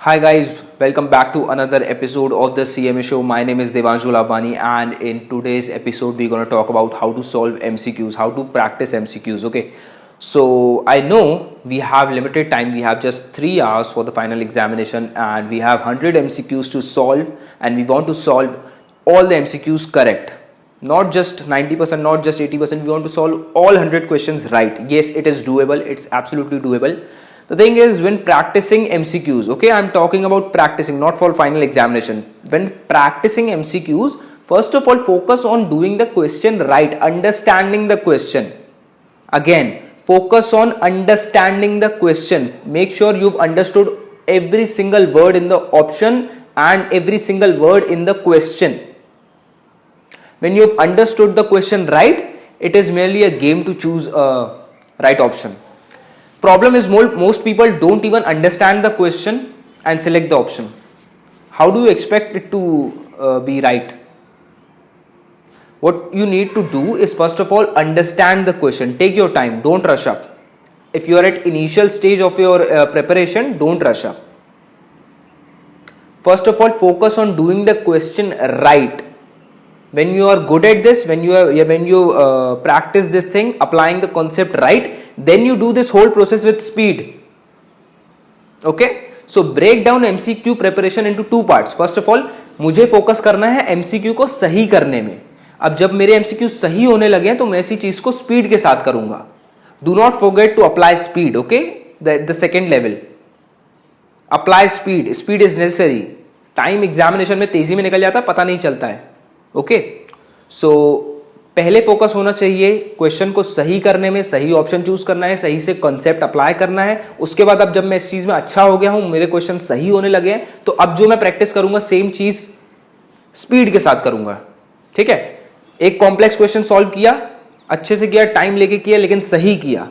Hi guys, welcome back to another episode of the CMA show. My name is Devanshu Labani and in today's episode we're going to talk about how to solve MCQs, how to practice MCQs. Okay, so I know we have limited time, we have just 3 hours for the final examination and we have 100 MCQs to solve and we want to solve all the MCQs correct. Not just 90%, not just 80%, we want to solve all 100 questions right. Yes, it is doable, it's absolutely doable. The thing is, when practicing MCQs, okay, I'm talking about practicing, not for final examination. When practicing MCQs, first of all, focus on doing the question right, understanding the question. Again, focus on understanding the question. Make sure you've understood every single word in the option and every single word in the question. When you've understood the question right, it is merely a game to choose a right option. Problem is most people don't even understand the question and select the option. How do you expect it to be right? What you need to do is first of all understand the question. Take your time, don't rush up. If you are at initial stage of your preparation, don't rush up. First of all, focus on doing the question right. When you are good at this, when you practice this thing, applying the concept right, then you do this whole process with speed. Okay, so break down MCQ preparation into 2 parts. First of all, मुझे focus करना है MCQ को सही करने में. अब जब मेरे MCQ सही होने लगे तो मैं ऐसी चीज को स्पीड के साथ करूंगा. Do not forget to apply speed. Okay, the second level. Apply speed. Speed is necessary. Time examination में तेजी में निकल जाता है, पता नहीं चलता है. ओके, सो पहले फोकस होना चाहिए क्वेश्चन को सही करने में, सही ऑप्शन चूज करना है, सही से कॉन्सेप्ट अप्लाई करना है. उसके बाद अब जब मैं इस चीज में अच्छा हो गया हूं, मेरे क्वेश्चन सही होने लगे हैं, तो अब जो मैं प्रैक्टिस करूंगा सेम चीज स्पीड के साथ करूंगा. ठीक है, एक कॉम्प्लेक्स क्वेश्चन सॉल्व किया, अच्छे से किया, टाइम लेके किया, लेकिन सही किया.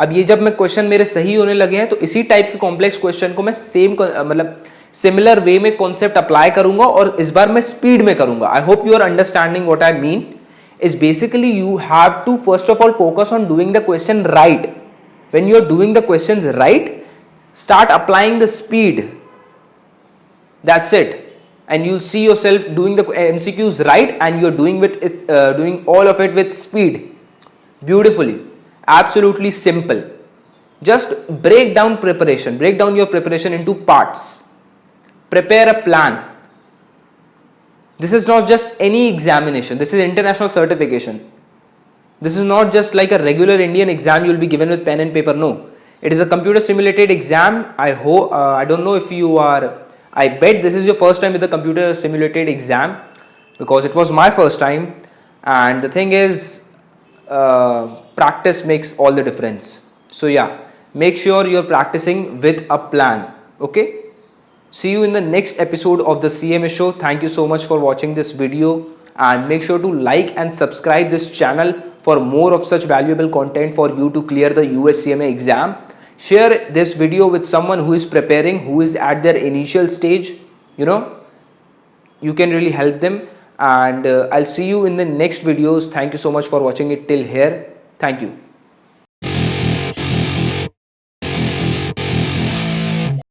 अब ये जब मैं क्वेश्चन मेरे सही होने लगे हैं तो इसी टाइप के कॉम्प्लेक्स क्वेश्चन को मैं सिमिलर वे में कॉन्सेप्ट अप्लाई करूंगा और इस बार मैं स्पीड में करूंगा. I hope you are understanding what I mean. Is basically you have to first of all focus on doing the question right. When you are doing the questions right, start applying the speed. That's it. And you'll see yourself doing the MCQs right and you're doing all of it with speed beautifully. Absolutely simple. Just break down your preparation into parts. Prepare a plan. This is not just any examination, this is international certification. This is not just like a regular Indian exam you'll be given with pen and paper. No, it is a computer simulated exam. I don't know if you are, I bet this is your first time with a computer simulated exam, because it was my first time. And the thing is, practice makes all the difference. So yeah, make sure you're practicing with a plan. Okay, see you in the next episode of the CMA show. Thank you so much for watching this video and make sure to like and subscribe this channel for more of such valuable content for you to clear the US CMA exam. Share this video with someone who is preparing, who is at their initial stage. You can really help them. And I'll see you in the next videos. Thank you so much for watching it till here. Thank you.